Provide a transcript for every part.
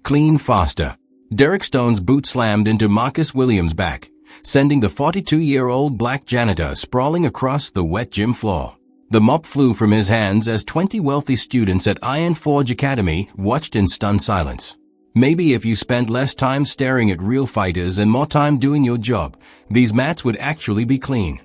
Clean faster. Derek Stone's boot slammed into Marcus Williams' back, sending the 42-year-old black janitor sprawling across the wet gym floor. The mop flew from his hands as 20 wealthy students at Iron Forge Academy watched in stunned silence. Maybe if you spent less time staring at real fighters and more time doing your job, these mats would actually be clean.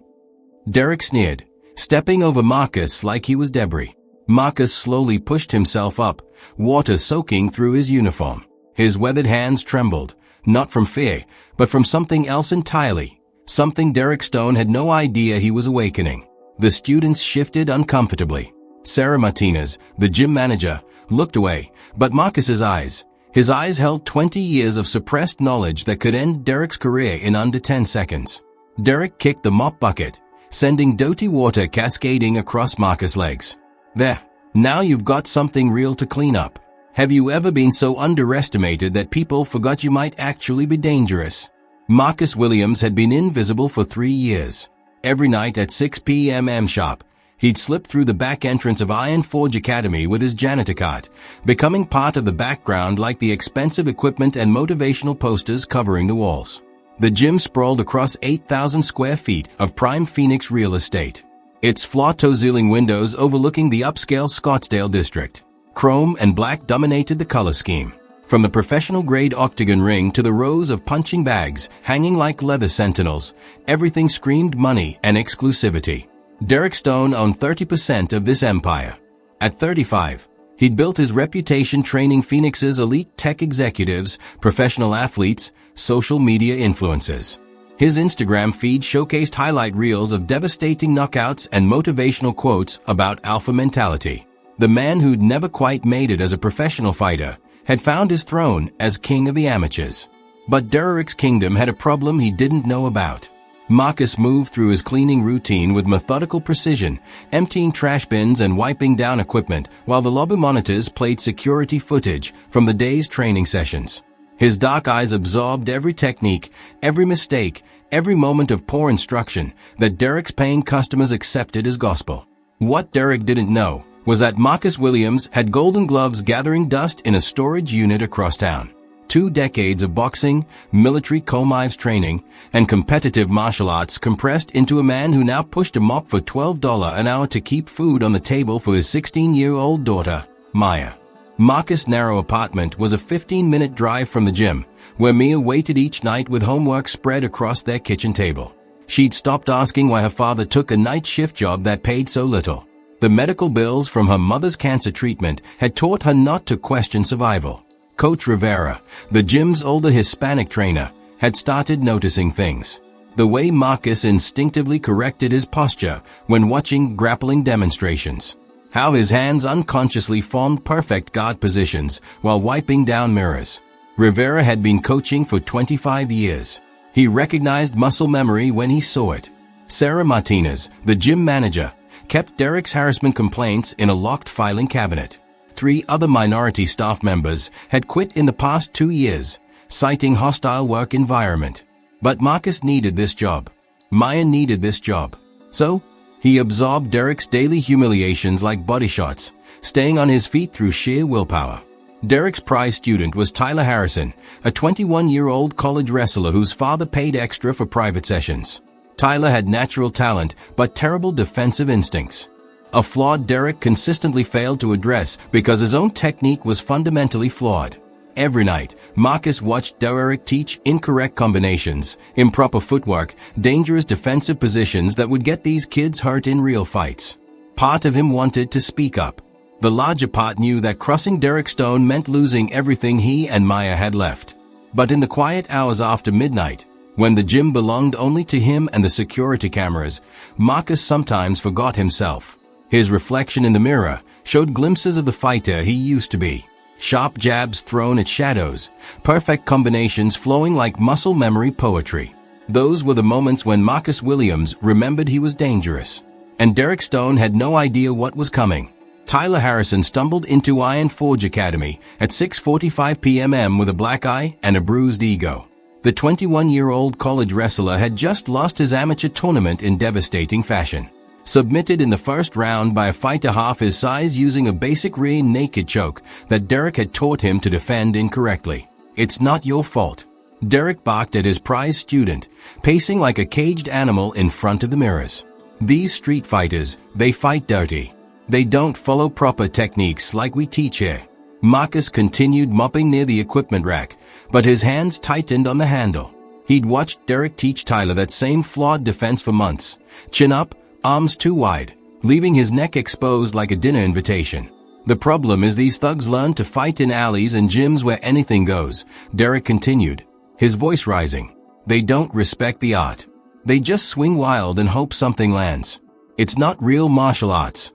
Derek sneered, stepping over Marcus like he was debris. Marcus slowly pushed himself up, water soaking through his uniform. His weathered hands trembled, not from fear, but from something else entirely, something Derek Stone had no idea he was awakening. The students shifted uncomfortably. Sarah Martinez, the gym manager, looked away, but Marcus's eyes, his eyes held 20 years of suppressed knowledge that could end Derek's career in under 10 seconds. Derek kicked the mop bucket, sending dirty water cascading across Marcus' legs. There, now you've got something real to clean up. Have you ever been so underestimated that people forgot you might actually be dangerous? Marcus Williams had been invisible for 3 years. Every night at 6 p.m. sharp, he'd slip through the back entrance of Iron Forge Academy with his janitor cart, becoming part of the background like the expensive equipment and motivational posters covering the walls. The gym sprawled across 8,000 square feet of prime Phoenix real estate, its floor-to-ceiling windows overlooking the upscale Scottsdale district. Chrome and black dominated the color scheme. From the professional-grade octagon ring to the rows of punching bags hanging like leather sentinels, everything screamed money and exclusivity. Derek Stone owned 30% of this empire. At 35, he'd built his reputation training Phoenix's elite tech executives, professional athletes, social media influencers. His Instagram feed showcased highlight reels of devastating knockouts and motivational quotes about alpha mentality. The man who'd never quite made it as a professional fighter had found his throne as king of the amateurs. But Derek's kingdom had a problem he didn't know about. Marcus moved through his cleaning routine with methodical precision, emptying trash bins and wiping down equipment while the lobby monitors played security footage from the day's training sessions. His dark eyes absorbed every technique, every mistake, every moment of poor instruction that Derek's paying customers accepted as gospel. What Derek didn't know was that Marcus Williams had golden gloves gathering dust in a storage unit across town. 2 decades of boxing, military coal-mines training, and competitive martial arts compressed into a man who now pushed a mop for $12 an hour to keep food on the table for his 16-year-old daughter, Maya. Marcus' narrow apartment was a 15-minute drive from the gym, where Mia waited each night with homework spread across their kitchen table. She'd stopped asking why her father took a night shift job that paid so little. The medical bills from her mother's cancer treatment had taught her not to question survival. Coach Rivera, the gym's older Hispanic trainer, had started noticing things. The way Marcus instinctively corrected his posture when watching grappling demonstrations. How his hands unconsciously formed perfect guard positions while wiping down mirrors. Rivera had been coaching for 25 years. He recognized muscle memory when he saw it. Sarah Martinez, the gym manager, kept Derek's harassment complaints in a locked filing cabinet. 3 other minority staff members had quit in the past 2 years, citing hostile work environment. But Marcus needed this job. Maya needed this job. So, he absorbed Derek's daily humiliations like body shots, staying on his feet through sheer willpower. Derek's prize student was Tyler Harrison, a 21-year-old college wrestler whose father paid extra for private sessions. Tyler had natural talent, but terrible defensive instincts. A flawed Derek consistently failed to address because his own technique was fundamentally flawed. Every night, Marcus watched Derek teach incorrect combinations, improper footwork, dangerous defensive positions that would get these kids hurt in real fights. Part of him wanted to speak up. The larger part knew that crossing Derek Stone meant losing everything he and Maya had left. But in the quiet hours after midnight, when the gym belonged only to him and the security cameras, Marcus sometimes forgot himself. His reflection in the mirror showed glimpses of the fighter he used to be. Sharp jabs thrown at shadows, perfect combinations flowing like muscle memory poetry. Those were the moments when Marcus Williams remembered he was dangerous. And Derek Stone had no idea what was coming. Tyler Harrison stumbled into Iron Forge Academy at 6:45 p.m. with a black eye and a bruised ego. The 21-year-old college wrestler had just lost his amateur tournament in devastating fashion. submitted in the first round by a fighter half his size using a basic rear naked choke that Derek had taught him to defend incorrectly. "It's not your fault." Derek barked at his prize student, pacing like a caged animal in front of the mirrors. "These street fighters, they fight dirty. They don't follow proper techniques like we teach here." Marcus continued mopping near the equipment rack, but his hands tightened on the handle. He'd watched Derek teach Tyler that same flawed defense for months. Chin up, arms too wide, leaving his neck exposed like a dinner invitation. "The problem is these thugs learn to fight in alleys and gyms where anything goes," Derek continued, his voice rising. "They don't respect the art. They just swing wild and hope something lands. It's not real martial arts."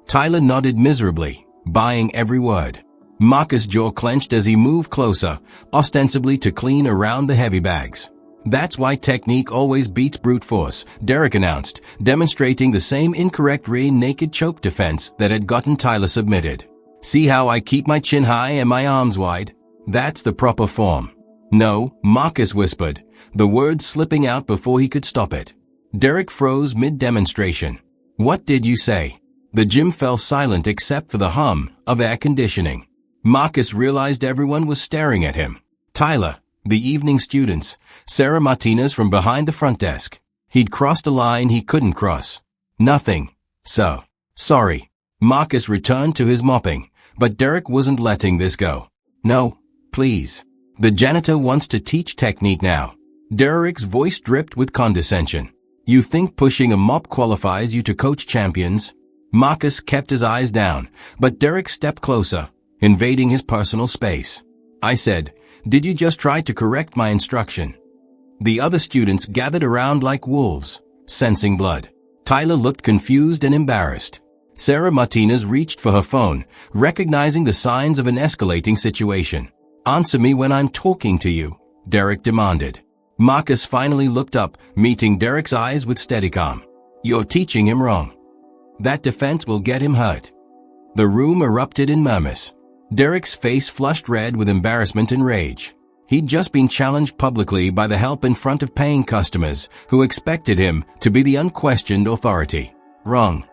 Tyler nodded miserably, buying every word. Marcus' jaw clenched as he moved closer, ostensibly to clean around the heavy bags. "That's why technique always beats brute force," Derek announced, demonstrating the same incorrect rear naked choke defense that had gotten Tyler submitted. "See how I keep my chin high and my arms wide? That's the proper form." "No," Marcus whispered, the words slipping out before he could stop it. Derek froze mid-demonstration. "What did you say?" The gym fell silent except for the hum of air conditioning. Marcus realized everyone was staring at him. Tyler, the evening students, Sarah Martinez from behind the front desk. He'd crossed a line he couldn't cross. "Nothing. So. Sorry." Marcus returned to his mopping, but Derek wasn't letting this go. "No, please. The janitor wants to teach technique now." Derek's voice dripped with condescension. "You think pushing a mop qualifies you to coach champions?" Marcus kept his eyes down, but Derek stepped closer, invading his personal space. "I said, did you just try to correct my instruction?" The other students gathered around like wolves, sensing blood. Tyler looked confused and embarrassed. Sarah Martinez reached for her phone, recognizing the signs of an escalating situation. "Answer me when I'm talking to you," Derek demanded. Marcus finally looked up, meeting Derek's eyes with steadicam. "You're teaching him wrong. That defense will get him hurt." The room erupted in murmurs. Derek's face flushed red with embarrassment and rage. He'd just been challenged publicly by the help in front of paying customers who expected him to be the unquestioned authority. "Wrong."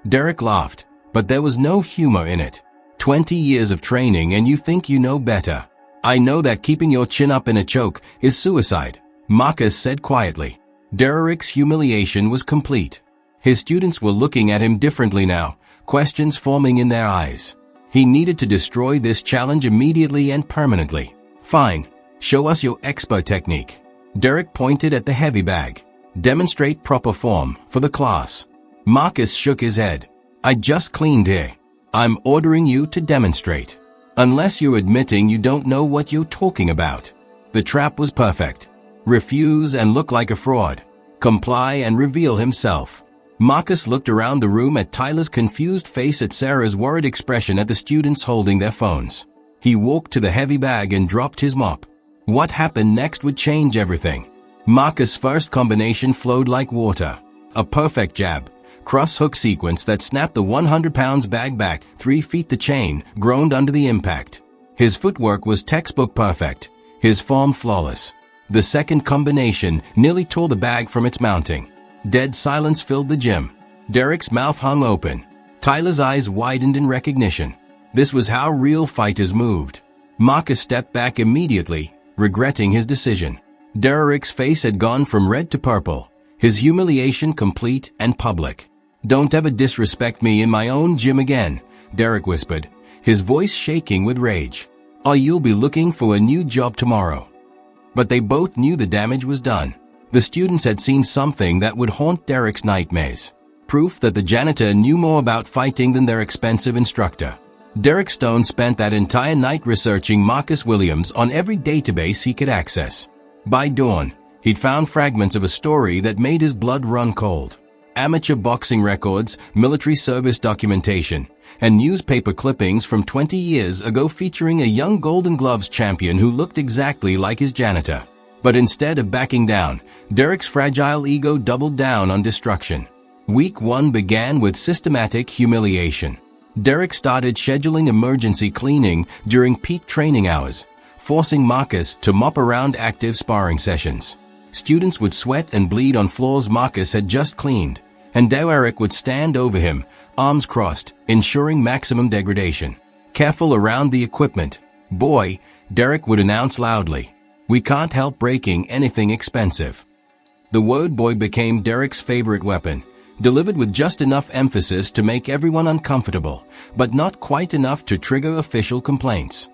Derek laughed, but there was no humor in it. 20 years of training and you think you know better. "I know that keeping your chin up in a choke is suicide," Marcus said quietly. Derek's humiliation was complete. His students were looking at him differently now, questions forming in their eyes. He needed to destroy this challenge immediately and permanently. "Fine, show us your expert technique." Derek pointed at the heavy bag. "Demonstrate proper form for the class." Marcus shook his head. "I just cleaned here. I'm ordering you to demonstrate. Unless you're admitting you don't know what you're talking about." The trap was perfect. Refuse and look like a fraud. Comply and reveal himself. Marcus looked around the room at Tyler's confused face, at Sarah's worried expression, at the students holding their phones. He walked to the heavy bag and dropped his mop. What happened next would change everything. Marcus' first combination flowed like water. A perfect jab, cross-hook sequence that snapped the 100 pounds bag back 3 feet. The chain groaned under the impact. His footwork was textbook perfect, his form flawless. The second combination nearly tore the bag from its mounting. Dead silence filled the gym. Derek's mouth hung open. Tyler's eyes widened in recognition. This was how real fighters moved. Marcus stepped back immediately, regretting his decision. Derek's face had gone from red to purple, his humiliation complete and public. "Don't ever disrespect me in my own gym again," Derek whispered, his voice shaking with rage. "Or you'll be looking for a new job tomorrow." But they both knew the damage was done. The students had seen something that would haunt Derek's nightmares. Proof that the janitor knew more about fighting than their expensive instructor. Derek Stone spent that entire night researching Marcus Williams on every database he could access. By dawn, he'd found fragments of a story that made his blood run cold. Amateur boxing records, military service documentation, and newspaper clippings from 20 years ago featuring a young Golden Gloves champion who looked exactly like his janitor. But instead of backing down, Derek's fragile ego doubled down on destruction. Week 1 began with systematic humiliation. Derek started scheduling emergency cleaning during peak training hours, forcing Marcus to mop around active sparring sessions. Students would sweat and bleed on floors Marcus had just cleaned, and Derek would stand over him, arms crossed, ensuring maximum degradation. "Careful around the equipment. Boy," Derek would announce loudly. "We can't help breaking anything expensive." The word boy became Derek's favorite weapon, delivered with just enough emphasis to make everyone uncomfortable, but not quite enough to trigger official complaints.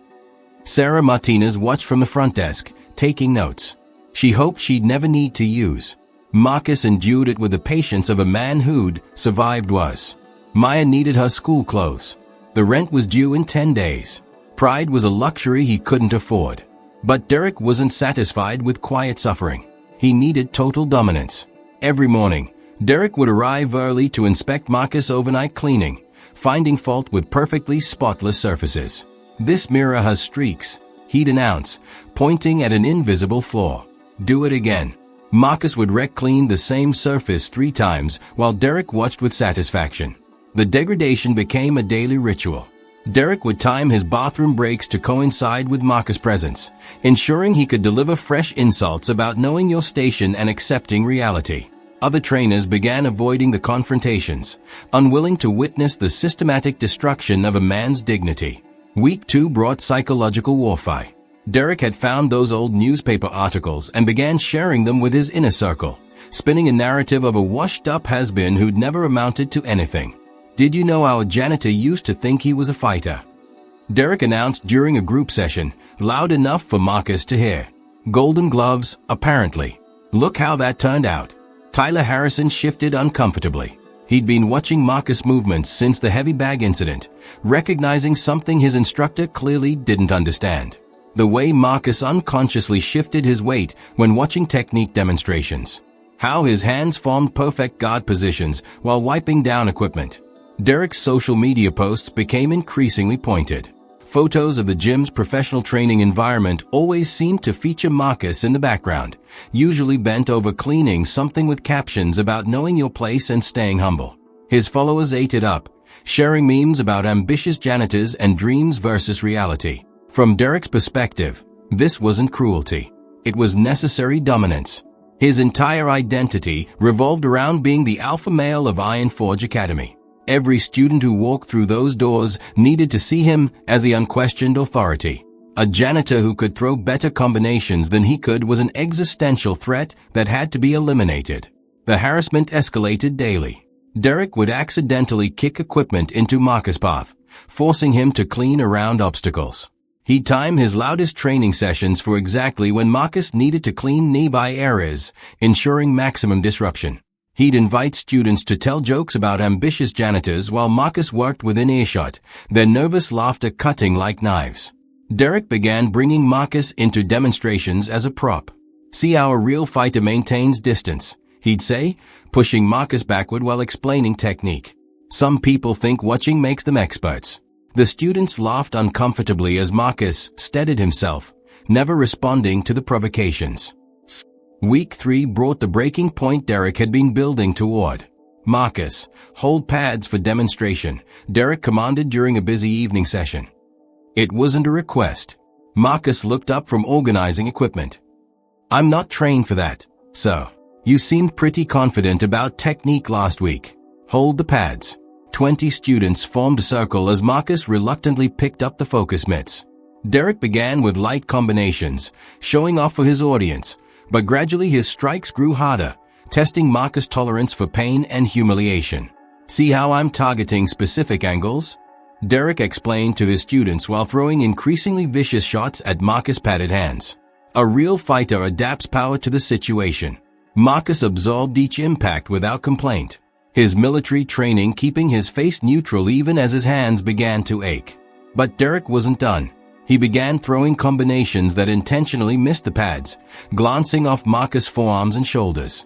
Sarah Martinez watched from the front desk, taking notes. She hoped she'd never need to use. Marcus endured it with the patience of a man who'd survived worse. Maya needed her school clothes. The rent was due in 10 days. Pride was a luxury he couldn't afford. But Derek wasn't satisfied with quiet suffering. He needed total dominance. Every morning, Derek would arrive early to inspect Marcus' overnight cleaning, finding fault with perfectly spotless surfaces. "This mirror has streaks," he'd announce, pointing at an invisible flaw. "Do it again." Marcus would clean the same surface 3 times while Derek watched with satisfaction. The degradation became a daily ritual. Derek would time his bathroom breaks to coincide with Marcus' presence, ensuring he could deliver fresh insults about knowing your station and accepting reality. Other trainers began avoiding the confrontations, unwilling to witness the systematic destruction of a man's dignity. Week 2 brought psychological warfare. Derek had found those old newspaper articles and began sharing them with his inner circle, spinning a narrative of a washed-up has-been who'd never amounted to anything. "Did you know our janitor used to think he was a fighter?" Derek announced during a group session, loud enough for Marcus to hear. "Golden gloves, apparently. Look how that turned out." Tyler Harrison shifted uncomfortably. He'd been watching Marcus' movements since the heavy bag incident, recognizing something his instructor clearly didn't understand. The way Marcus unconsciously shifted his weight when watching technique demonstrations. How his hands formed perfect guard positions while wiping down equipment. Derek's social media posts became increasingly pointed. Photos of the gym's professional training environment always seemed to feature Marcus in the background, usually bent over cleaning something with captions about knowing your place and staying humble. His followers ate it up, sharing memes about ambitious janitors and dreams versus reality. From Derek's perspective, this wasn't cruelty. It was necessary dominance. His entire identity revolved around being the alpha male of Iron Forge Academy. Every student who walked through those doors needed to see him as the unquestioned authority. A janitor who could throw better combinations than he could was an existential threat that had to be eliminated. The harassment escalated daily. Derek would accidentally kick equipment into Marcus' path, forcing him to clean around obstacles. He'd time his loudest training sessions for exactly when Marcus needed to clean nearby areas, ensuring maximum disruption. He'd invite students to tell jokes about ambitious janitors while Marcus worked within earshot, their nervous laughter cutting like knives. Derek began bringing Marcus into demonstrations as a prop. "See how a real fighter maintains distance," he'd say, pushing Marcus backward while explaining technique. "Some people think watching makes them experts." The students laughed uncomfortably as Marcus steadied himself, never responding to the provocations. Week 3 brought the breaking point Derek had been building toward. "Marcus, hold pads for demonstration," Derek commanded during a busy evening session. It wasn't a request. Marcus looked up from organizing equipment. "I'm not trained for that, sir. You seemed pretty confident about technique last week. Hold the pads." 20 students formed a circle as Marcus reluctantly picked up the focus mitts. Derek began with light combinations, showing off for his audience, but gradually his strikes grew harder, testing Marcus' tolerance for pain and humiliation. "See how I'm targeting specific angles?" Derek explained to his students while throwing increasingly vicious shots at Marcus' padded hands. A real fighter adapts power to the situation. Marcus absorbed each impact without complaint, his military training keeping his face neutral even as his hands began to ache. But Derek wasn't done. He began throwing combinations that intentionally missed the pads, glancing off Marcus' forearms and shoulders.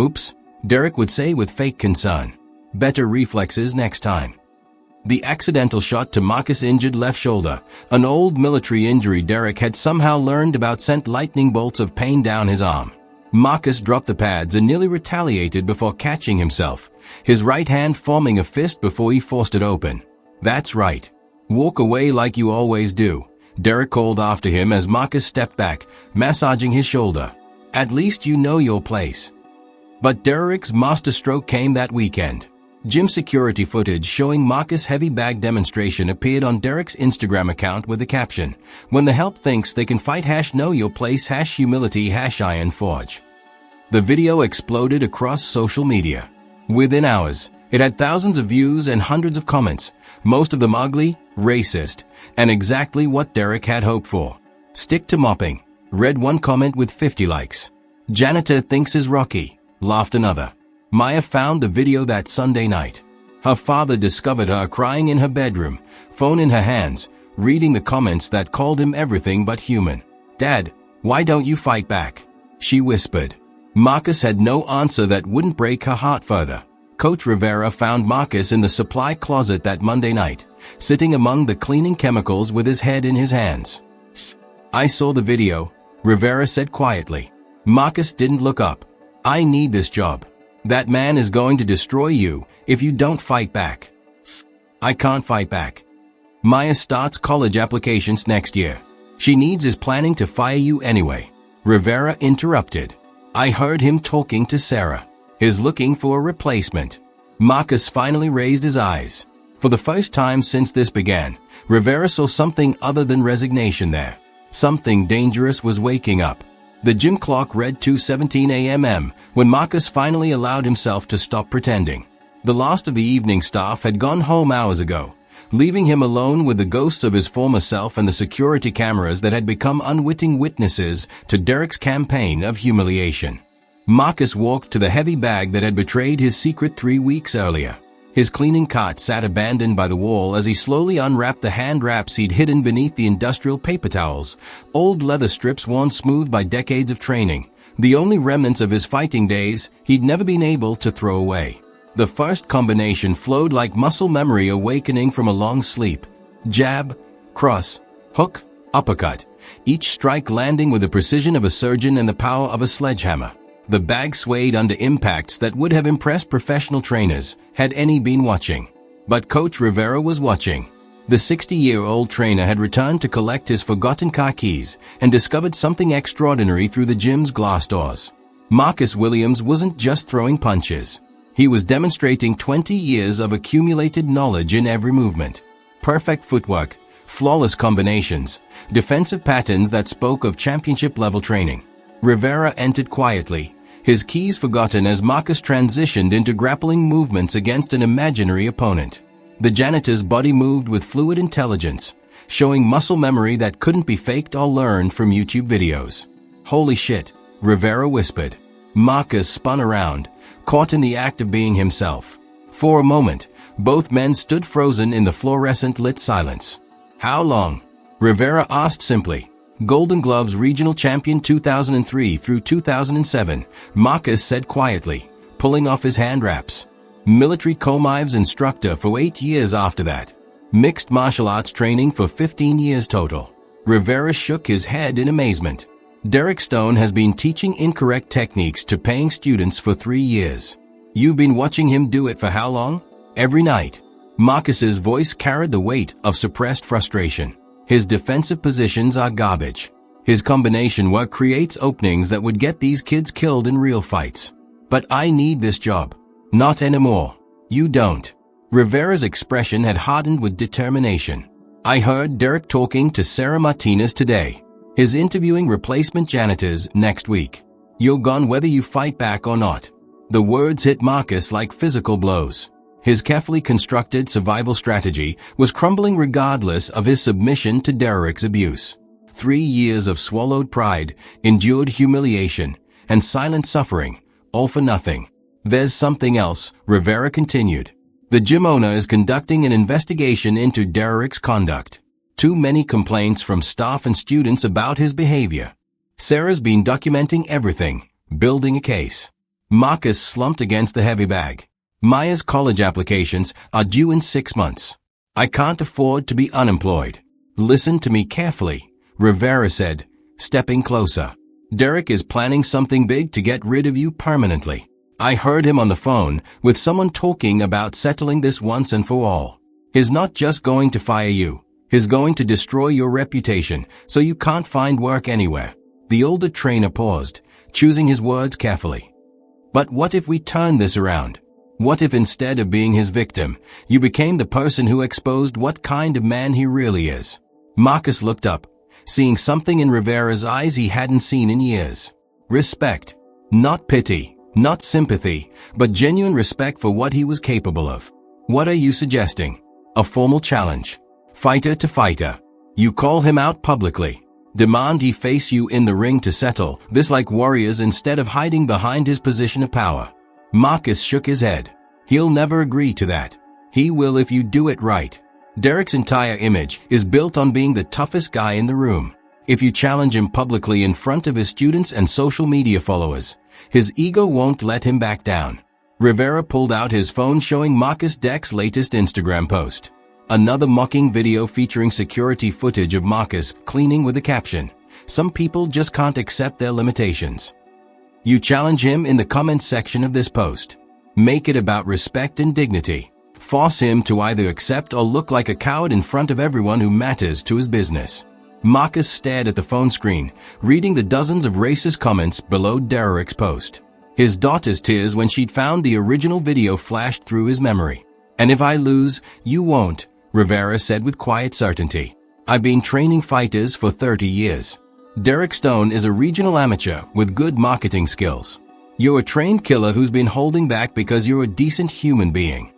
"Oops," Derek would say with fake concern. "Better reflexes next time." The accidental shot to Marcus' injured left shoulder, an old military injury Derek had somehow learned about, sent lightning bolts of pain down his arm. Marcus dropped the pads and nearly retaliated before catching himself, his right hand forming a fist before he forced it open. "That's right. Walk away like you always do," Derek called after him as Marcus stepped back, massaging his shoulder. "At least you know your place." But Derek's masterstroke came that weekend. Gym security footage showing Marcus' heavy bag demonstration appeared on Derek's Instagram account with the caption, "When the help thinks they can fight #know your place #humility #iron forge." The video exploded across social media. Within hours, it had thousands of views and hundreds of comments, most of them ugly, racist, and exactly what Derek had hoped for. "Stick to mopping," read one comment with 50 likes. "Janitor thinks is rocky," laughed another. Maya found the video that Sunday night. Her father discovered her crying in her bedroom, phone in her hands, reading the comments that called him everything but human. "Dad, why don't you fight back?" she whispered. Marcus had no answer that wouldn't break her heart further. Coach Rivera found Marcus in the supply closet that Monday night, sitting among the cleaning chemicals with his head in his hands. "I saw the video," Rivera said quietly. Marcus didn't look up. "I need this job. That man is going to destroy you if you don't fight back." "I can't fight back. Maya starts college applications next year. She needs is planning to fire you anyway." Rivera interrupted. "I heard him talking to Sarah. He's looking for a replacement." Marcus finally raised his eyes. For the first time since this began, Rivera saw something other than resignation there. Something dangerous was waking up. The gym clock read 2:17 a.m. when Marcus finally allowed himself to stop pretending. The last of the evening staff had gone home hours ago, leaving him alone with the ghosts of his former self and the security cameras that had become unwitting witnesses to Derek's campaign of humiliation. Marcus walked to the heavy bag that had betrayed his secret 3 weeks earlier. His cleaning cart sat abandoned by the wall as he slowly unwrapped the hand wraps he'd hidden beneath the industrial paper towels, old leather strips worn smooth by decades of training, the only remnants of his fighting days he'd never been able to throw away. The first combination flowed like muscle memory awakening from a long sleep. Jab, cross, hook, uppercut, each strike landing with the precision of a surgeon and the power of a sledgehammer. The bag swayed under impacts that would have impressed professional trainers, had any been watching. But Coach Rivera was watching. The 60-year-old trainer had returned to collect his forgotten car keys and discovered something extraordinary through the gym's glass doors. Marcus Williams wasn't just throwing punches. He was demonstrating 20 years of accumulated knowledge in every movement. Perfect footwork, flawless combinations, defensive patterns that spoke of championship-level training. Rivera entered quietly, his keys forgotten as Marcus transitioned into grappling movements against an imaginary opponent. The janitor's body moved with fluid intelligence, showing muscle memory that couldn't be faked or learned from YouTube videos. "Holy shit," Rivera whispered. Marcus spun around, caught in the act of being himself. For a moment, both men stood frozen in the fluorescent-lit silence. "How long?" Rivera asked simply. "Golden Gloves Regional Champion 2003 through 2007, Marcus said quietly, pulling off his hand wraps. "Military Komives instructor for 8 years after that. Mixed martial arts training for 15 years total." Rivera shook his head in amazement. "Derek Stone has been teaching incorrect techniques to paying students for 3 years. You've been watching him do it for how long?" "Every night." Marcus's voice carried the weight of suppressed frustration. "His defensive positions are garbage. His combination work creates openings that would get these kids killed in real fights. But I need this job." "Not anymore. You don't." Rivera's expression had hardened with determination. "I heard Derek talking to Sarah Martinez today. He's interviewing replacement janitors next week. You're gone whether you fight back or not." The words hit Marcus like physical blows. His carefully constructed survival strategy was crumbling regardless of his submission to Derek's abuse. 3 years of swallowed pride, endured humiliation, and silent suffering, all for nothing. "There's something else," Rivera continued. "The gym owner is conducting an investigation into Derek's conduct. Too many complaints from staff and students about his behavior. Sarah's been documenting everything, building a case." Marcus slumped against the heavy bag. "Maya's college applications are due in 6 months. I can't afford to be unemployed." "Listen to me carefully," Rivera said, stepping closer. "Derek is planning something big to get rid of you permanently. I heard him on the phone with someone talking about settling this once and for all. He's not just going to fire you. He's going to destroy your reputation so you can't find work anywhere." The older trainer paused, choosing his words carefully. But what if we turn this around? What if instead of being his victim, you became the person who exposed what kind of man he really is? Marcus looked up, seeing something in Rivera's eyes he hadn't seen in years. Respect. Not pity, not sympathy, but genuine respect for what he was capable of. What are you suggesting? A formal challenge. Fighter to fighter. You call him out publicly. Demand he face you in the ring to settle this like warriors instead of hiding behind his position of power. Marcus shook his head. He'll never agree to that. He will if you do it right. Derek's entire image is built on being the toughest guy in the room. If you challenge him publicly in front of his students and social media followers, his ego won't let him back down. Rivera pulled out his phone showing Marcus Deck's latest Instagram post. Another mocking video featuring security footage of Marcus cleaning with the caption, "Some people just can't accept their limitations." You challenge him in the comments section of this post. Make it about respect and dignity. Force him to either accept or look like a coward in front of everyone who matters to his business. Marcus stared at the phone screen, reading the dozens of racist comments below Derek's post. His daughter's tears when she'd found the original video flashed through his memory. "And if I lose, you won't," Rivera said with quiet certainty. "I've been training fighters for 30 years. Derek Stone is a regional amateur with good marketing skills. You're a trained killer who's been holding back because you're a decent human being."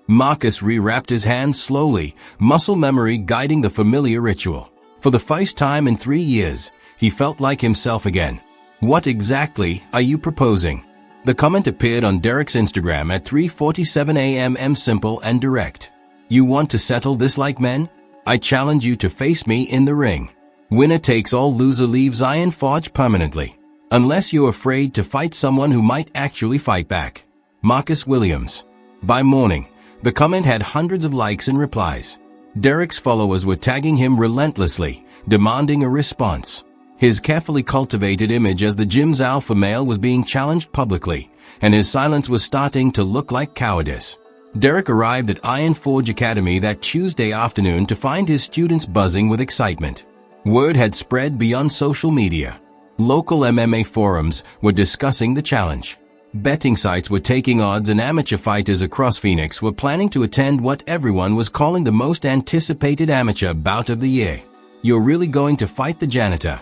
Marcus rewrapped his hands slowly, muscle memory guiding the familiar ritual. For the first time in 3 years, he felt like himself again. "What exactly are you proposing?" The comment appeared on Derek's Instagram at 3:47 a.m. Simple and direct. "You want to settle this like men? I challenge you to face me in the ring. Winner takes all, loser leaves Iron Forge permanently. Unless you're afraid to fight someone who might actually fight back. Marcus Williams." By morning, the comment had hundreds of likes and replies. Derek's followers were tagging him relentlessly, demanding a response. His carefully cultivated image as the gym's alpha male was being challenged publicly, and his silence was starting to look like cowardice. Derek arrived at Iron Forge Academy that Tuesday afternoon to find his students buzzing with excitement. Word had spread beyond social media. Local MMA forums were discussing the challenge. Betting sites were taking odds, and amateur fighters across Phoenix were planning to attend what everyone was calling the most anticipated amateur bout of the year. "You're really going to fight the Janitor?"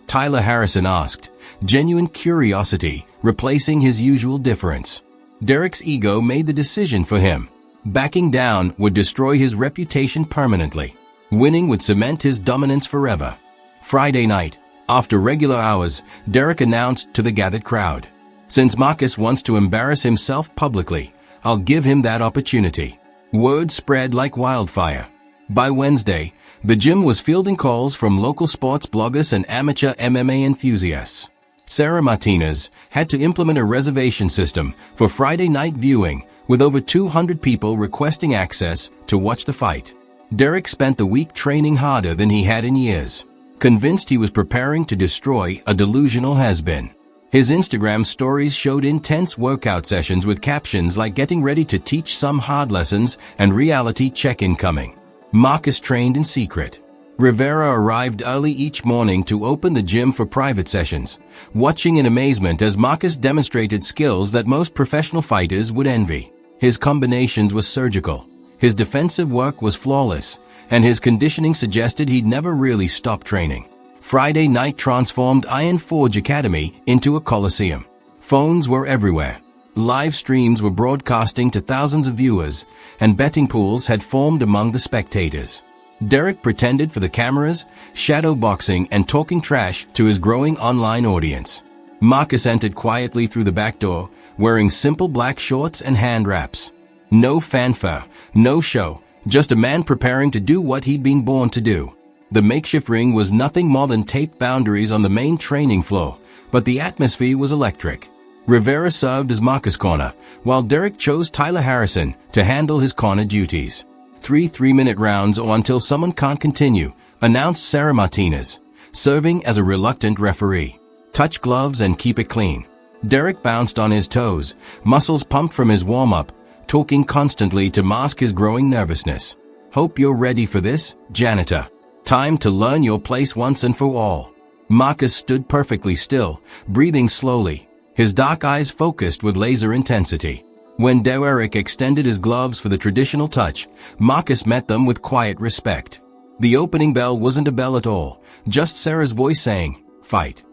Tyler Harrison asked, genuine curiosity replacing his usual difference. Derek's ego made the decision for him. Backing down would destroy his reputation permanently. Winning would cement his dominance forever. Friday night, after regular hours, Derek announced to the gathered crowd, "Since Marcus wants to embarrass himself publicly, I'll give him that opportunity." Word spread like wildfire. By Wednesday, the gym was fielding calls from local sports bloggers and amateur MMA enthusiasts. Sarah Martinez had to implement a reservation system for Friday night viewing, with over 200 people requesting access to watch the fight. Derek spent the week training harder than he had in years, convinced he was preparing to destroy a delusional has-been. His Instagram stories showed intense workout sessions with captions like "getting ready to teach some hard lessons" and "reality check incoming." Marcus trained in secret. Rivera arrived early each morning to open the gym for private sessions, watching in amazement as Marcus demonstrated skills that most professional fighters would envy. His combinations were surgical, his defensive work was flawless, and his conditioning suggested he'd never really stop training. Friday night transformed Iron Forge Academy into a coliseum. Phones were everywhere. Live streams were broadcasting to thousands of viewers, and betting pools had formed among the spectators. Derek pretended for the cameras, shadow boxing and talking trash to his growing online audience. Marcus entered quietly through the back door, wearing simple black shorts and hand wraps. No fanfare, no show, just a man preparing to do what he'd been born to do. The makeshift ring was nothing more than taped boundaries on the main training floor, but the atmosphere was electric. Rivera served as Marcus' corner, while Derek chose Tyler Harrison to handle his corner duties. 3 3-minute rounds or until someone can't continue, announced Sarah Martinez, serving as a reluctant referee. Touch gloves and keep it clean. Derek bounced on his toes, muscles pumped from his warm-up, talking constantly to mask his growing nervousness. "Hope you're ready for this, Janitor. Time to learn your place once and for all." Marcus stood perfectly still, breathing slowly, his dark eyes focused with laser intensity. When Derek extended his gloves for the traditional touch, Marcus met them with quiet respect. The opening bell wasn't a bell at all, just Sarah's voice saying, "Fight."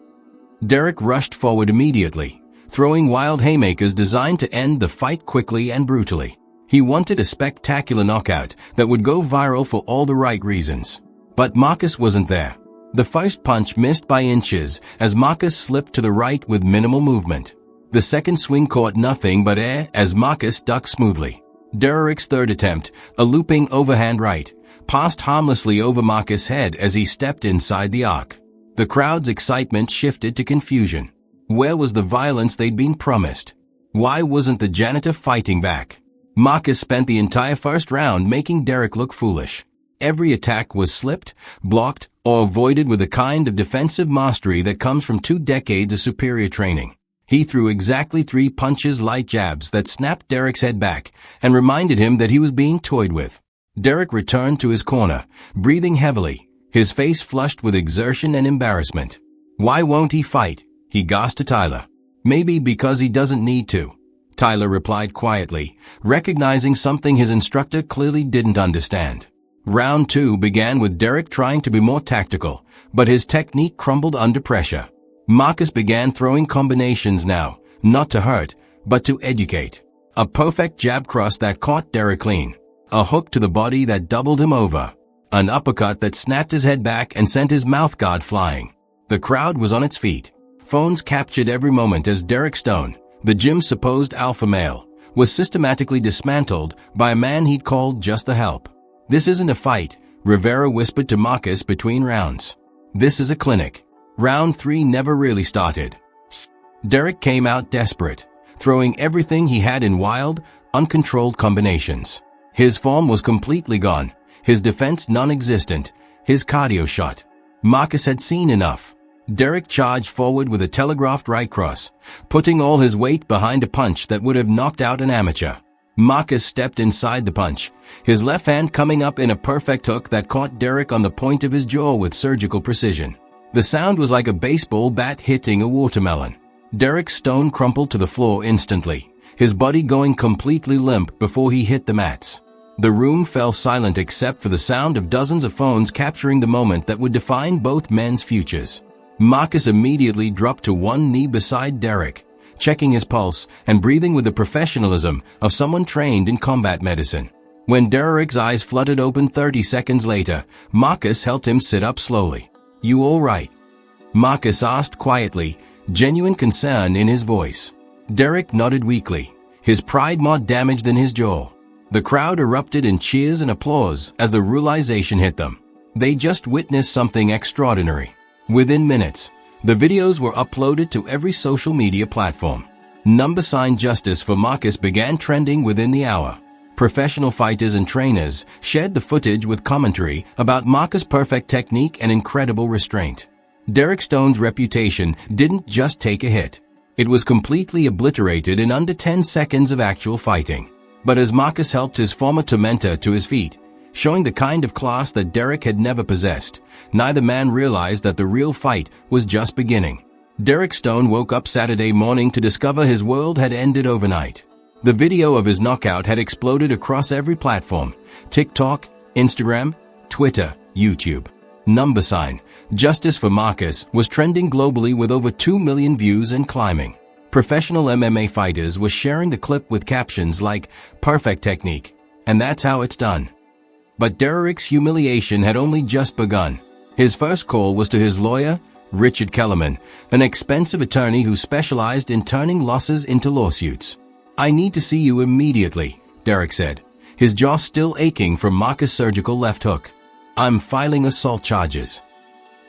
Derek rushed forward immediately, throwing wild haymakers designed to end the fight quickly and brutally. He wanted a spectacular knockout that would go viral for all the right reasons. But Marcus wasn't there. The first punch missed by inches as Marcus slipped to the right with minimal movement. The second swing caught nothing but air as Marcus ducked smoothly. Derek's third attempt, a looping overhand right, passed harmlessly over Marcus' head as he stepped inside the arc. The crowd's excitement shifted to confusion. Where was the violence they'd been promised? Why wasn't the janitor fighting back? Marcus spent the entire first round making Derek look foolish. Every attack was slipped, blocked, or avoided with a kind of defensive mastery that comes from 2 decades of superior training. He threw exactly 3 punches, light jabs that snapped Derek's head back and reminded him that he was being toyed with. Derek returned to his corner, breathing heavily, his face flushed with exertion and embarrassment. "Why won't he fight?" he gasped to Tyler. "Maybe because he doesn't need to," Tyler replied quietly, recognizing something his instructor clearly didn't understand. Round 2 began with Derek trying to be more tactical, but his technique crumbled under pressure. Marcus began throwing combinations now, not to hurt, but to educate. A perfect jab cross that caught Derek clean. A hook to the body that doubled him over. An uppercut that snapped his head back and sent his mouthguard flying. The crowd was on its feet. Phones captured every moment as Derek Stone, the gym's supposed alpha male, was systematically dismantled by a man he'd called just the help. "This isn't a fight," Rivera whispered to Marcus between rounds. "This is a clinic." Round 3 never really started. Derek came out desperate, throwing everything he had in wild, uncontrolled combinations. His form was completely gone, his defense non-existent, his cardio shot. Marcus had seen enough. Derek charged forward with a telegraphed right cross, putting all his weight behind a punch that would have knocked out an amateur. Marcus stepped inside the punch, his left hand coming up in a perfect hook that caught Derek on the point of his jaw with surgical precision. The sound was like a baseball bat hitting a watermelon. Derek Stone crumpled to the floor instantly, his body going completely limp before he hit the mats. The room fell silent except for the sound of dozens of phones capturing the moment that would define both men's futures. Marcus immediately dropped to one knee beside Derek, checking his pulse and breathing with the professionalism of someone trained in combat medicine. When Derek's eyes fluttered open 30 seconds later, Marcus helped him sit up slowly. "You all right?" Marcus asked quietly, genuine concern in his voice. Derek nodded weakly, his pride more damaged than his jaw. The crowd erupted in cheers and applause as the realization hit them. They just witnessed something extraordinary. Within minutes, the videos were uploaded to every social media platform. Number-sign justice for Marcus began trending within the hour. Professional fighters and trainers shared the footage with commentary about Marcus' perfect technique and incredible restraint. Derek Stone's reputation didn't just take a hit. It was completely obliterated in under 10 seconds of actual fighting. But as Marcus helped his former tormentor to his feet, showing the kind of class that Derek had never possessed, neither man realized that the real fight was just beginning. Derek Stone woke up Saturday morning to discover his world had ended overnight. The video of his knockout had exploded across every platform: TikTok, Instagram, Twitter, YouTube. Number-sign justice for Marcus was trending globally with over 2 million views and climbing. Professional MMA fighters were sharing the clip with captions like, "Perfect technique, and that's how it's done." But Derek's humiliation had only just begun. His first call was to his lawyer, Richard Kellerman, an expensive attorney who specialized in turning losses into lawsuits. "I need to see you immediately," Derek said, his jaw still aching from Marcus' surgical left hook. "I'm filing assault charges."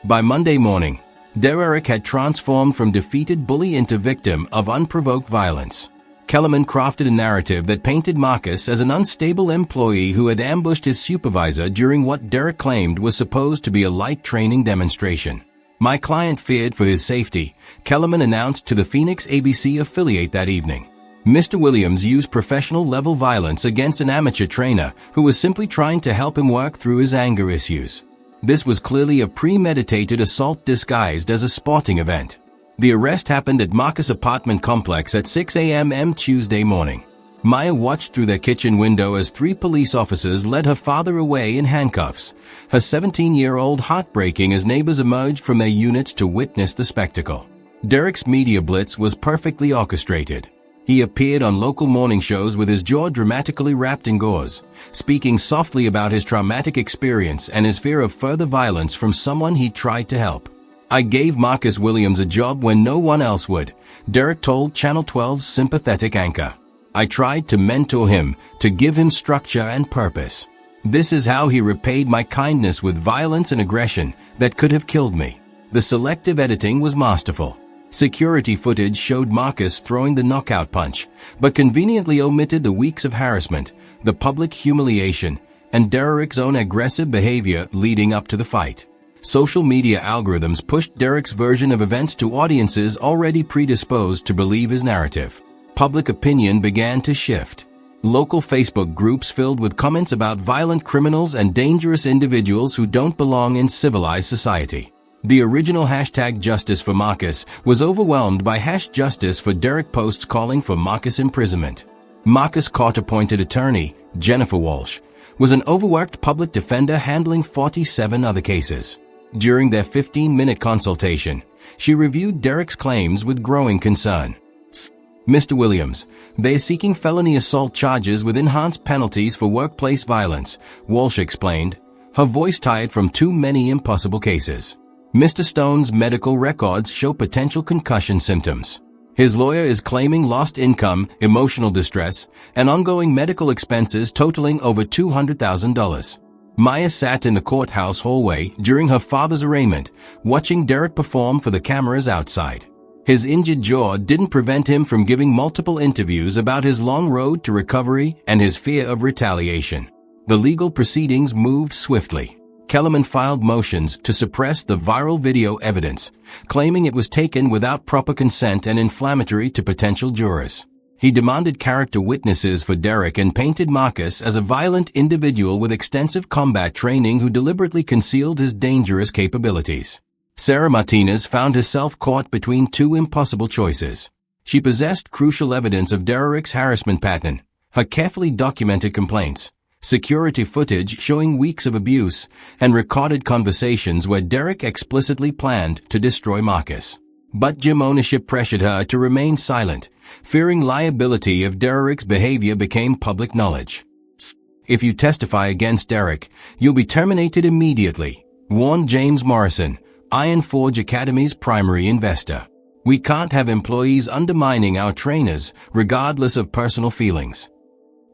By Monday morning, Derek had transformed from defeated bully into victim of unprovoked violence. Kellerman crafted a narrative that painted Marcus as an unstable employee who had ambushed his supervisor during what Derek claimed was supposed to be a light training demonstration. "My client feared for his safety," Kellerman announced to the Phoenix ABC affiliate that evening. Mr. Williams used professional-level violence against an amateur trainer who was simply trying to help him work through his anger issues. This was clearly a premeditated assault disguised as a sporting event. The arrest happened at Marcus' apartment complex at 6 a.m. Tuesday morning. Maya watched through their kitchen window as 3 police officers led her father away in handcuffs, her 17-year-old heartbreaking as neighbors emerged from their units to witness the spectacle. Derek's media blitz was perfectly orchestrated. He appeared on local morning shows with his jaw dramatically wrapped in gauze, speaking softly about his traumatic experience and his fear of further violence from someone he tried to help. "I gave Marcus Williams a job when no one else would," Derek told Channel 12's sympathetic anchor. "I tried to mentor him, to give him structure and purpose. This is how he repaid my kindness with violence and aggression that could have killed me." The selective editing was masterful. Security footage showed Marcus throwing the knockout punch, but conveniently omitted the weeks of harassment, the public humiliation, and Derek's own aggressive behavior leading up to the fight. Social media algorithms pushed Derek's version of events to audiences already predisposed to believe his narrative. Public opinion began to shift. Local Facebook groups filled with comments about violent criminals and dangerous individuals who don't belong in civilized society. The original #Justice for Marcus was overwhelmed by #Justice for Derek posts calling for Marcus imprisonment. Marcus' court-appointed attorney, Jennifer Walsh, was an overworked public defender handling 47 other cases. During their 15-minute consultation, she reviewed Derek's claims with growing concern. "Mr. Williams, they are seeking felony assault charges with enhanced penalties for workplace violence," Walsh explained, her voice tired from too many impossible cases. "Mr. Stone's medical records show potential concussion symptoms. His lawyer is claiming lost income, emotional distress, and ongoing medical expenses totaling over $200,000. Maya sat in the courthouse hallway during her father's arraignment, watching Derek perform for the cameras outside. His injured jaw didn't prevent him from giving multiple interviews about his long road to recovery and his fear of retaliation. The legal proceedings moved swiftly. Kellerman filed motions to suppress the viral video evidence, claiming it was taken without proper consent and inflammatory to potential jurors. He demanded character witnesses for Derek and painted Marcus as a violent individual with extensive combat training who deliberately concealed his dangerous capabilities. Sarah Martinez found herself caught between 2 impossible choices. She possessed crucial evidence of Derek's harassment pattern, her carefully documented complaints, security footage showing weeks of abuse, and recorded conversations where Derek explicitly planned to destroy Marcus. But gym ownership pressured her to remain silent, fearing liability if Derek's behavior became public knowledge. "If you testify against Derek, you'll be terminated immediately," warned James Morrison, Iron Forge Academy's primary investor. "We can't have employees undermining our trainers, regardless of personal feelings."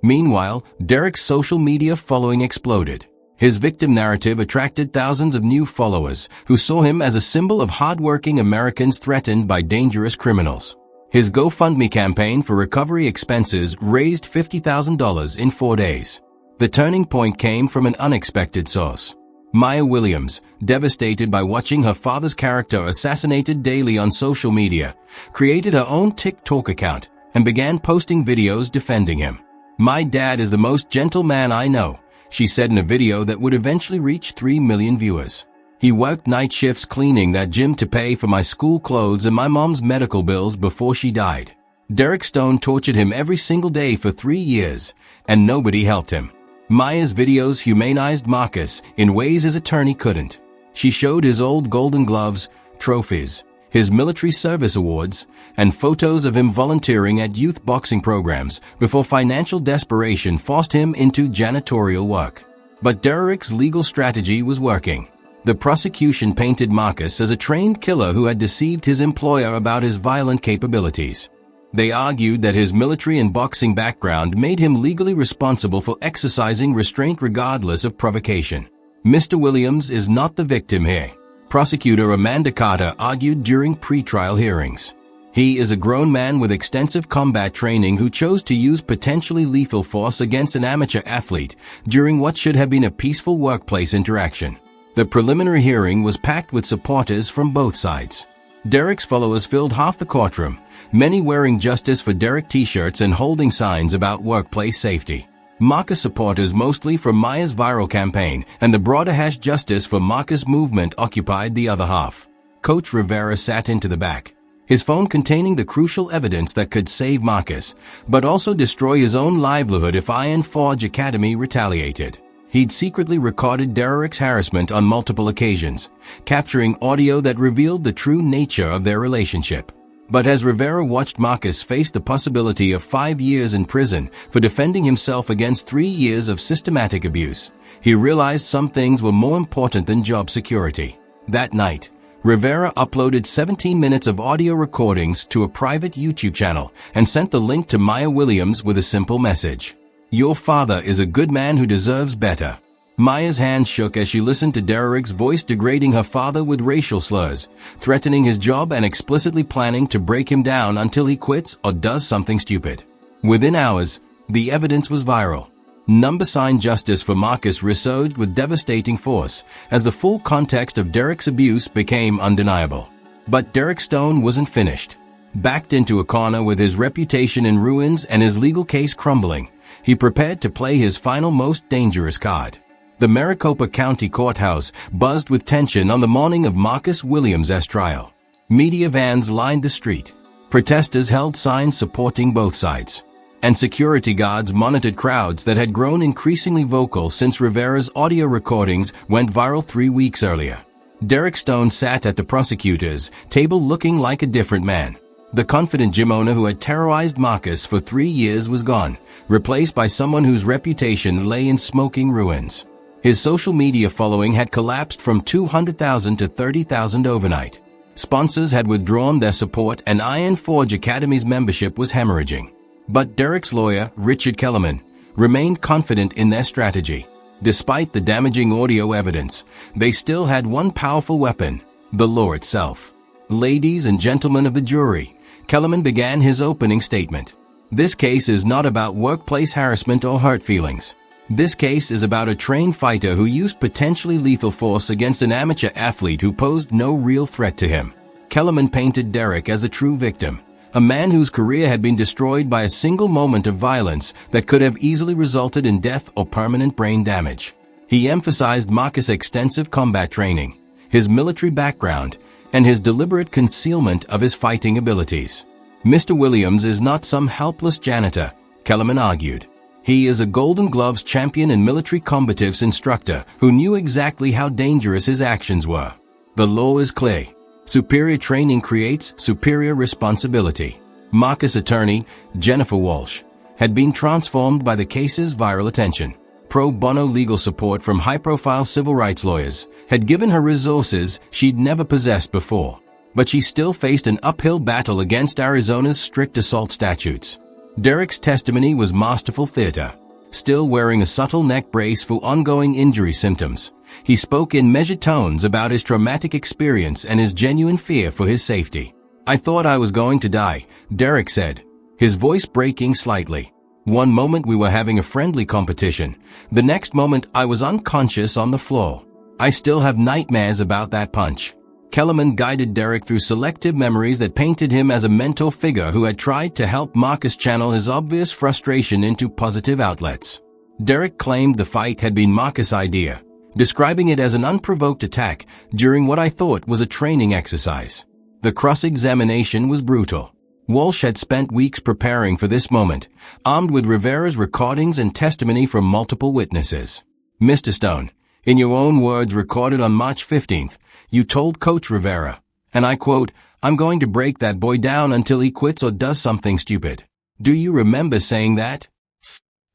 Meanwhile, Derek's social media following exploded. His victim narrative attracted thousands of new followers who saw him as a symbol of hardworking Americans threatened by dangerous criminals. His GoFundMe campaign for recovery expenses raised $50,000 in 4 days. The turning point came from an unexpected source. Maya Williams, devastated by watching her father's character assassinated daily on social media, created her own TikTok account and began posting videos defending him. "My dad is the most gentle man I know," she said in a video that would eventually reach 3 million viewers. "He worked night shifts cleaning that gym to pay for my school clothes and my mom's medical bills before she died. Derek Stone tortured him every single day for 3 years, and nobody helped him." Maya's videos humanized Marcus in ways his attorney couldn't. She showed his old golden gloves, trophies, his military service awards, and photos of him volunteering at youth boxing programs before financial desperation forced him into janitorial work. But Derek's legal strategy was working. The prosecution painted Marcus as a trained killer who had deceived his employer about his violent capabilities. They argued that his military and boxing background made him legally responsible for exercising restraint regardless of provocation. "Mr. Williams is not the victim here," prosecutor Amanda Carter argued during pretrial hearings. "He is a grown man with extensive combat training who chose to use potentially lethal force against an amateur athlete during what should have been a peaceful workplace interaction." The preliminary hearing was packed with supporters from both sides. Derek's followers filled half the courtroom, many wearing Justice for Derek t-shirts and holding signs about workplace safety. Marcus supporters, mostly from Maya's viral campaign, and the broader #Justice for Marcus movement occupied the other half. Coach Rivera sat into the back, his phone containing the crucial evidence that could save Marcus, but also destroy his own livelihood if Iron Forge Academy retaliated. He'd secretly recorded Derek's harassment on multiple occasions, capturing audio that revealed the true nature of their relationship. But as Rivera watched Marcus face the possibility of 5 years in prison for defending himself against 3 years of systematic abuse, he realized some things were more important than job security. That night, Rivera uploaded 17 minutes of audio recordings to a private YouTube channel and sent the link to Maya Williams with a simple message. "Your father is a good man who deserves better." Maya's hands shook as she listened to Derek's voice degrading her father with racial slurs, threatening his job and explicitly planning to break him down until he quits or does something stupid. Within hours, the evidence was viral. Number-sign justice for Marcus resurged with devastating force as the full context of Derek's abuse became undeniable. But Derek Stone wasn't finished. Backed into a corner with his reputation in ruins and his legal case crumbling, he prepared to play his final most dangerous card. The Maricopa County Courthouse buzzed with tension on the morning of Marcus Williams' trial. Media vans lined the street. Protesters held signs supporting both sides, and security guards monitored crowds that had grown increasingly vocal since Rivera's audio recordings went viral 3 weeks earlier. Derek Stone sat at the prosecutor's table looking like a different man. The confident gym owner who had terrorized Marcus for 3 years was gone, replaced by someone whose reputation lay in smoking ruins. His social media following had collapsed from 200,000 to 30,000 overnight. Sponsors had withdrawn their support and Iron Forge Academy's membership was hemorrhaging. But Derek's lawyer, Richard Kellerman, remained confident in their strategy. Despite the damaging audio evidence, they still had one powerful weapon, the law itself. "Ladies and gentlemen of the jury," Kellerman began his opening statement. "This case is not about workplace harassment or hurt feelings. This case is about a trained fighter who used potentially lethal force against an amateur athlete who posed no real threat to him." Kellerman painted Derek as the true victim, a man whose career had been destroyed by a single moment of violence that could have easily resulted in death or permanent brain damage. He emphasized Marcus' extensive combat training, his military background, and his deliberate concealment of his fighting abilities. "Mr. Williams is not some helpless janitor," Kellerman argued. "He is a Golden Gloves champion and military combatives instructor who knew exactly how dangerous his actions were. The law is clear. Superior training creates superior responsibility." Marcus' attorney, Jennifer Walsh, had been transformed by the case's viral attention. Pro bono legal support from high-profile civil rights lawyers had given her resources she'd never possessed before. But she still faced an uphill battle against Arizona's strict assault statutes. Derek's testimony was masterful theater. Still wearing a subtle neck brace for ongoing injury symptoms, he spoke in measured tones about his traumatic experience and his genuine fear for his safety. "I thought I was going to die," Derek said, his voice breaking slightly. "One moment we were having a friendly competition. The next moment I was unconscious on the floor. I still have nightmares about that punch." Kellerman guided Derek through selective memories that painted him as a mentor figure who had tried to help Marcus channel his obvious frustration into positive outlets. Derek claimed the fight had been Marcus' idea, describing it as an unprovoked attack during what I thought was a training exercise. The cross-examination was brutal. Walsh had spent weeks preparing for this moment, armed with Rivera's recordings and testimony from multiple witnesses. "Mr. Stone, in your own words recorded on March 15th, you told Coach Rivera, and I quote, 'I'm going to break that boy down until he quits or does something stupid.' Do you remember saying that?"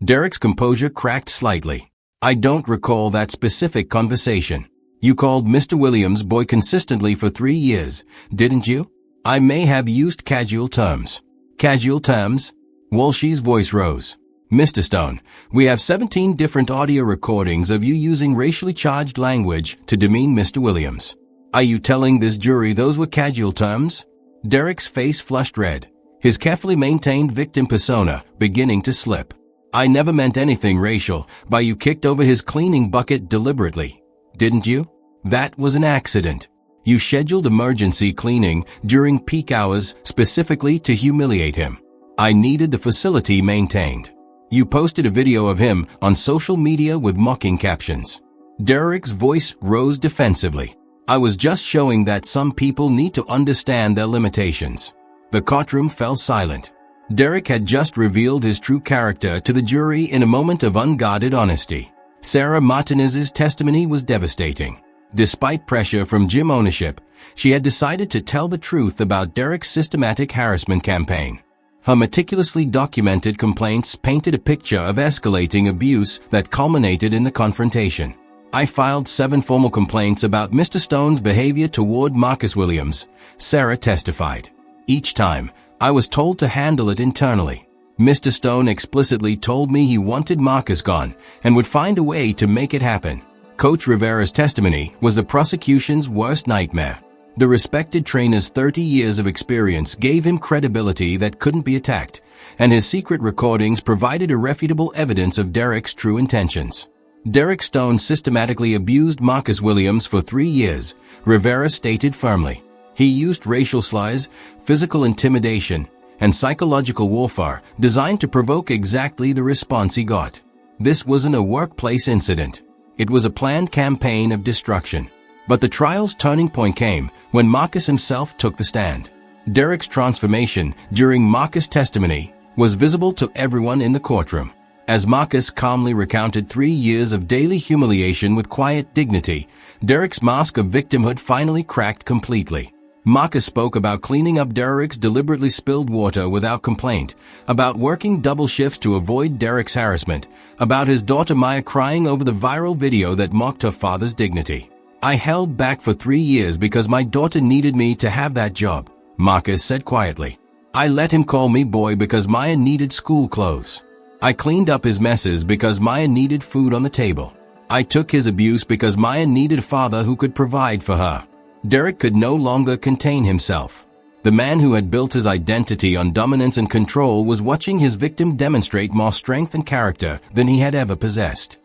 Derek's composure cracked slightly. "I don't recall that specific conversation. You called Mr. Williams boy consistently for 3 years, didn't you? I may have used casual terms." "Casual terms?" Walsh's voice rose. "Mr. Stone, we have 17 different audio recordings of you using racially charged language to demean Mr. Williams. Are you telling this jury those were casual terms?" Derek's face flushed red, his carefully maintained victim persona beginning to slip. "I never meant anything racial by you kicked over his cleaning bucket deliberately, didn't you? That was an accident. You scheduled emergency cleaning during peak hours specifically to humiliate him. I needed the facility maintained. You posted a video of him on social media with mocking captions." Derek's voice rose defensively. I was just showing that some people need to understand their limitations." The courtroom fell silent. Derek had just revealed his true character to the jury in a moment of unguarded honesty. Sarah Martinez's testimony was devastating. Despite pressure from gym ownership, she had decided to tell the truth about Derek's systematic harassment campaign. Her meticulously documented complaints painted a picture of escalating abuse that culminated in the confrontation. "I filed 7 formal complaints about Mr. Stone's behavior toward Marcus Williams," Sarah testified. "Each time, I was told to handle it internally. Mr. Stone explicitly told me he wanted Marcus gone and would find a way to make it happen." Coach Rivera's testimony was the prosecution's worst nightmare. The respected trainer's 30 years of experience gave him credibility that couldn't be attacked, and his secret recordings provided irrefutable evidence of Derek's true intentions. Derek Stone systematically abused Marcus Williams for 3 years, Rivera stated firmly. He used racial slurs, physical intimidation, and psychological warfare designed to provoke exactly the response he got. This wasn't a workplace incident. It was a planned campaign of destruction. But the trial's turning point came when Marcus himself took the stand. Derek's transformation during Marcus' testimony was visible to everyone in the courtroom. As Marcus calmly recounted 3 years of daily humiliation with quiet dignity, Derek's mask of victimhood finally cracked completely. Marcus spoke about cleaning up Derek's deliberately spilled water without complaint, about working double shifts to avoid Derek's harassment, about his daughter Maya crying over the viral video that mocked her father's dignity. "I held back for 3 years because my daughter needed me to have that job," Marcus said quietly. "I let him call me boy because Maya needed school clothes. I cleaned up his messes because Maya needed food on the table. I took his abuse because Maya needed a father who could provide for her." Derek could no longer contain himself. The man who had built his identity on dominance and control was watching his victim demonstrate more strength and character than he had ever possessed.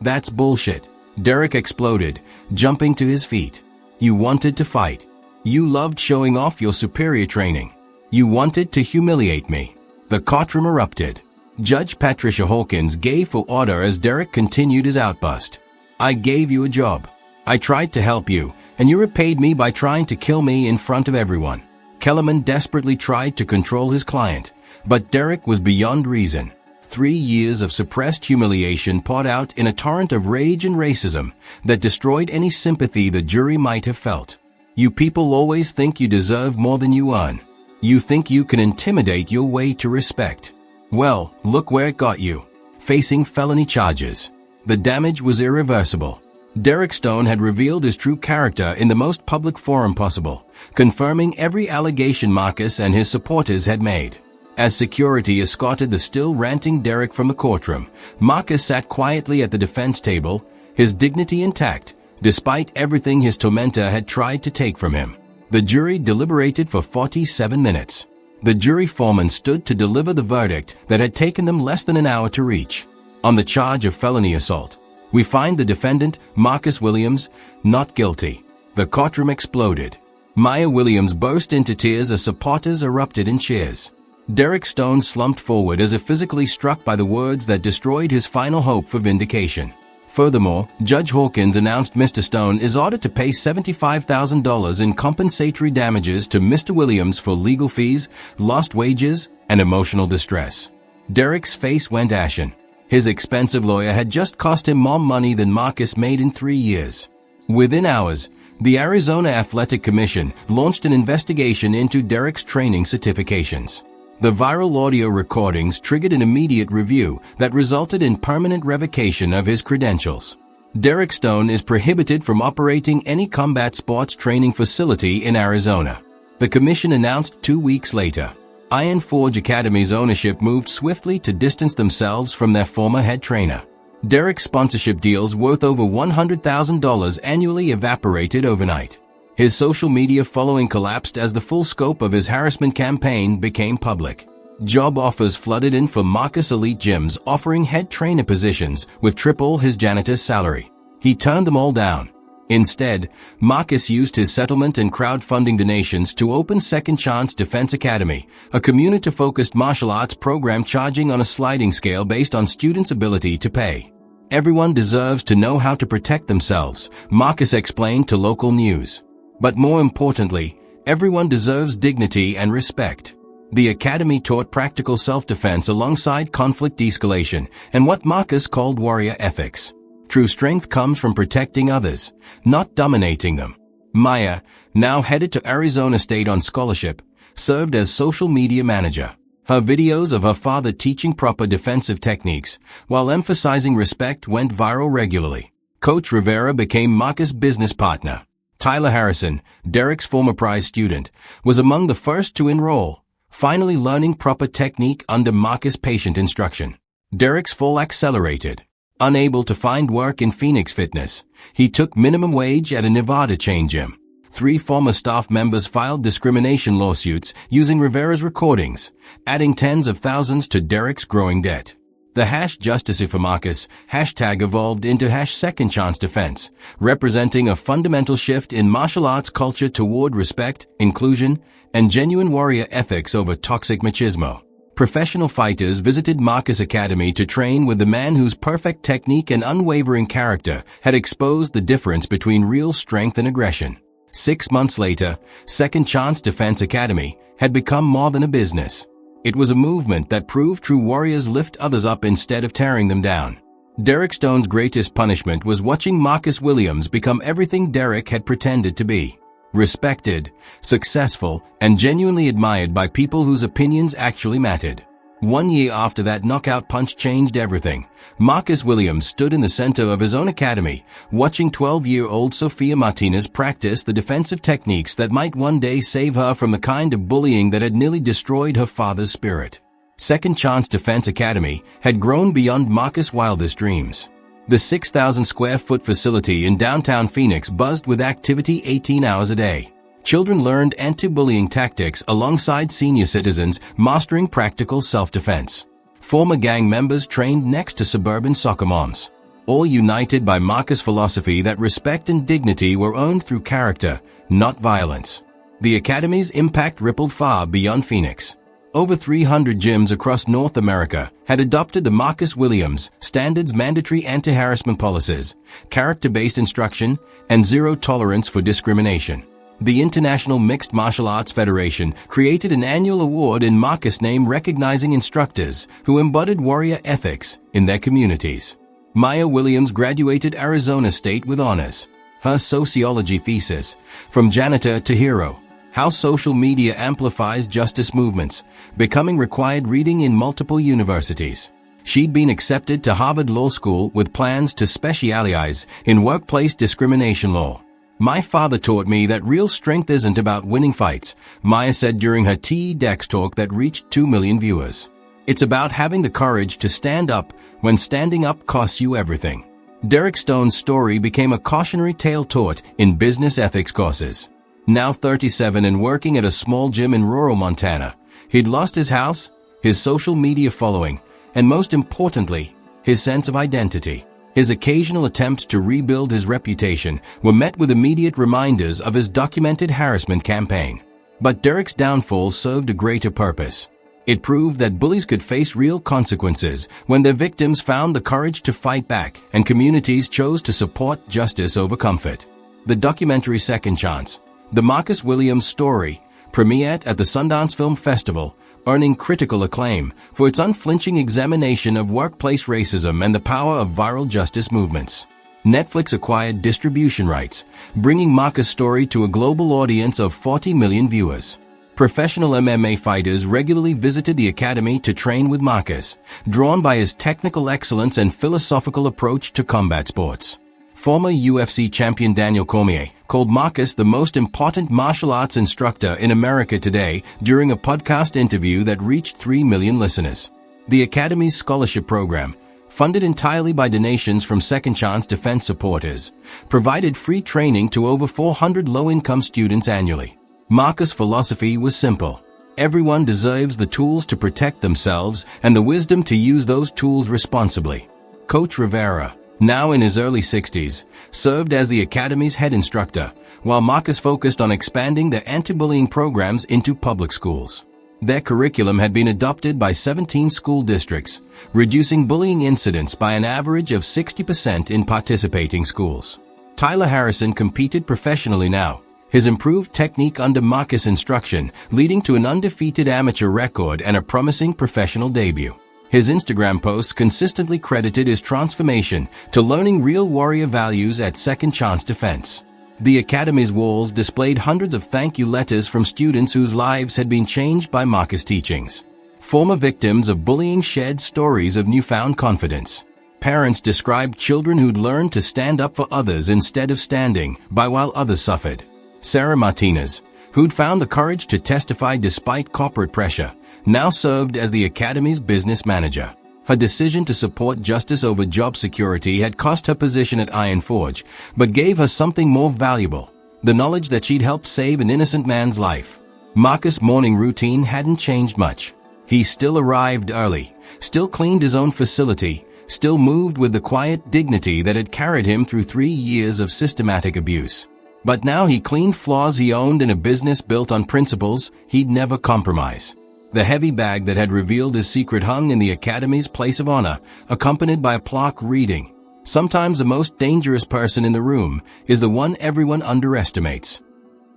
"That's bullshit," Derek exploded, jumping to his feet. "You wanted to fight. You loved showing off your superior training. You wanted to humiliate me." The courtroom erupted. Judge Patricia Hawkins gave full order as Derek continued his outburst. "I gave you a job. I tried to help you, and you repaid me by trying to kill me in front of everyone." Kellerman desperately tried to control his client, but Derek was beyond reason. 3 years of suppressed humiliation poured out in a torrent of rage and racism that destroyed any sympathy the jury might have felt. "You people always think you deserve more than you earn. You think you can intimidate your way to respect. Well, look where it got you. Facing felony charges. The damage was irreversible." Derek Stone had revealed his true character in the most public forum possible, confirming every allegation Marcus and his supporters had made. As security escorted the still ranting Derek from the courtroom, Marcus sat quietly at the defense table, his dignity intact, despite everything his tormentor had tried to take from him. The jury deliberated for 47 minutes. The jury foreman stood to deliver the verdict that had taken them less than an hour to reach. On the charge of felony assault, we find the defendant, Marcus Williams, not guilty. The courtroom exploded. Maya Williams burst into tears as supporters erupted in cheers. Derek Stone slumped forward as if physically struck by the words that destroyed his final hope for vindication. Furthermore, Judge Hawkins announced Mr. Stone is ordered to pay $75,000 in compensatory damages to Mr. Williams for legal fees, lost wages, and emotional distress. Derek's face went ashen. His expensive lawyer had just cost him more money than Marcus made in 3 years. Within hours, the Arizona Athletic Commission launched an investigation into Derek's training certifications. The viral audio recordings triggered an immediate review that resulted in permanent revocation of his credentials. Derek Stone is prohibited from operating any combat sports training facility in Arizona. The commission announced 2 weeks later. Iron Forge Academy's ownership moved swiftly to distance themselves from their former head trainer. Derek's sponsorship deals worth over $100,000 annually evaporated overnight. His social media following collapsed as the full scope of his harassment campaign became public. Job offers flooded in for Marcus' elite gyms offering head trainer positions with triple his janitor's salary. He turned them all down. Instead, Marcus used his settlement and crowdfunding donations to open Second Chance Defense Academy, a community-focused martial arts program charging on a sliding scale based on students' ability to pay. Everyone deserves to know how to protect themselves, Marcus explained to local news. But more importantly, everyone deserves dignity and respect. The academy taught practical self-defense alongside conflict de-escalation and what Marcus called warrior ethics. True strength comes from protecting others, not dominating them. Maya, now headed to Arizona State on scholarship, served as social media manager. Her videos of her father teaching proper defensive techniques, while emphasizing respect, went viral regularly. Coach Rivera became Marcus' business partner. Tyler Harrison, Derek's former prize student, was among the first to enroll, finally learning proper technique under Marcus' patient instruction. Derek's fall accelerated. Unable to find work in Phoenix fitness, he took minimum wage at a Nevada chain gym. 3 former staff members filed discrimination lawsuits using Rivera's recordings, adding tens of thousands to Derek's growing debt. The #Justice for Marcus hashtag evolved into #SecondChanceDefense, representing a fundamental shift in martial arts culture toward respect, inclusion, and genuine warrior ethics over toxic machismo. Professional fighters visited Marcus Academy to train with the man whose perfect technique and unwavering character had exposed the difference between real strength and aggression. 6 months later, Second Chance Defense Academy had become more than a business. It was a movement that proved true warriors lift others up instead of tearing them down. Derek Stone's greatest punishment was watching Marcus Williams become everything Derek had pretended to be. Respected, successful, and genuinely admired by people whose opinions actually mattered. 1 year after that knockout punch changed everything, Marcus Williams stood in the center of his own academy, watching 12-year-old Sofia Martinez practice the defensive techniques that might one day save her from the kind of bullying that had nearly destroyed her father's spirit. Second Chance Defense Academy had grown beyond Marcus' wildest dreams. The 6,000-square-foot facility in downtown Phoenix buzzed with activity 18 hours a day. Children learned anti-bullying tactics alongside senior citizens mastering practical self-defense. Former gang members trained next to suburban soccer moms, all united by Marcus' philosophy that respect and dignity were earned through character, not violence. The academy's impact rippled far beyond Phoenix. Over 300 gyms across North America had adopted the Marcus Williams standards: mandatory anti-harassment policies, character-based instruction, and zero tolerance for discrimination. The International Mixed Martial Arts Federation created an annual award in Marcus' name recognizing instructors who embodied warrior ethics in their communities. Maya Williams graduated Arizona State with honors. Her sociology thesis, From Janitor to Hero: How Social Media Amplifies Justice Movements, becoming required reading in multiple universities. She'd been accepted to Harvard Law School with plans to specialize in workplace discrimination law. "My father taught me that real strength isn't about winning fights," Maya said during her TEDx talk that reached 2 million viewers. "It's about having the courage to stand up when standing up costs you everything." Derek Stone's story became a cautionary tale taught in business ethics courses. Now 37 and working at a small gym in rural Montana, he'd lost his house, his social media following, and most importantly, his sense of identity. His occasional attempts to rebuild his reputation were met with immediate reminders of his documented harassment campaign. But Derek's downfall served a greater purpose. It proved that bullies could face real consequences when their victims found the courage to fight back and communities chose to support justice over comfort. The documentary Second Chance: The Marcus Williams Story premiered at the Sundance Film Festival, earning critical acclaim for its unflinching examination of workplace racism and the power of viral justice movements. Netflix acquired distribution rights, bringing Marcus' story to a global audience of 40 million viewers. Professional MMA fighters regularly visited the academy to train with Marcus, drawn by his technical excellence and philosophical approach to combat sports. Former UFC champion Daniel Cormier called Marcus the most important martial arts instructor in America today during a podcast interview that reached 3 million listeners. The Academy's scholarship program, funded entirely by donations from Second Chance Defense supporters, provided free training to over 400 low-income students annually. Marcus' philosophy was simple: everyone deserves the tools to protect themselves and the wisdom to use those tools responsibly. Coach Rivera, now in his early 60s, served as the Academy's head instructor, while Marcus focused on expanding their anti-bullying programs into public schools. Their curriculum had been adopted by 17 school districts, reducing bullying incidents by an average of 60% in participating schools. Tyler Harrison competed professionally now, his improved technique under Marcus instruction leading to an undefeated amateur record and a promising professional debut. His Instagram posts consistently credited his transformation to learning real warrior values at Second Chance Defense. The Academy's walls displayed hundreds of thank you letters from students whose lives had been changed by Marcus' teachings. Former victims of bullying shared stories of newfound confidence. Parents described children who'd learned to stand up for others instead of standing by while others suffered. Sarah Martinez, who'd found the courage to testify despite corporate pressure, now served as the Academy's business manager. Her decision to support justice over job security had cost her position at Iron Forge, but gave her something more valuable, the knowledge that she'd helped save an innocent man's life. Marcus' morning routine hadn't changed much. He still arrived early, still cleaned his own facility, still moved with the quiet dignity that had carried him through 3 years of systematic abuse. But now he cleaned floors he owned in a business built on principles he'd never compromise. The heavy bag that had revealed his secret hung in the Academy's place of honor, accompanied by a plaque reading, "Sometimes the most dangerous person in the room is the one everyone underestimates."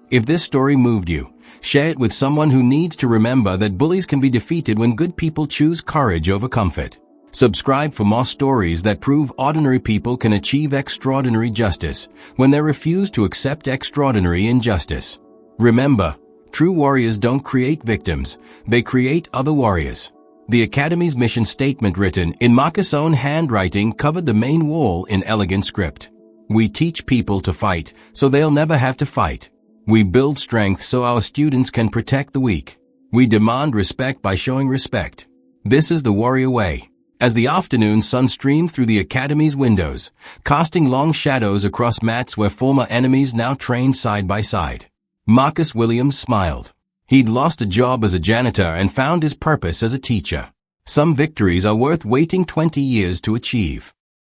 If this story moved you, share it with someone who needs to remember that bullies can be defeated when good people choose courage over comfort. Subscribe for more stories that prove ordinary people can achieve extraordinary justice when they refuse to accept extraordinary injustice. Remember, true warriors don't create victims, they create other warriors. The Academy's mission statement, written in Marcus' own handwriting, covered the main wall in elegant script. "We teach people to fight, so they'll never have to fight. We build strength so our students can protect the weak. We demand respect by showing respect. This is the warrior way." As the afternoon sun streamed through the Academy's windows, casting long shadows across mats where former enemies now trained side by side, Marcus Williams smiled. He'd lost a job as a janitor and found his purpose as a teacher. Some victories are worth waiting 20 years to achieve.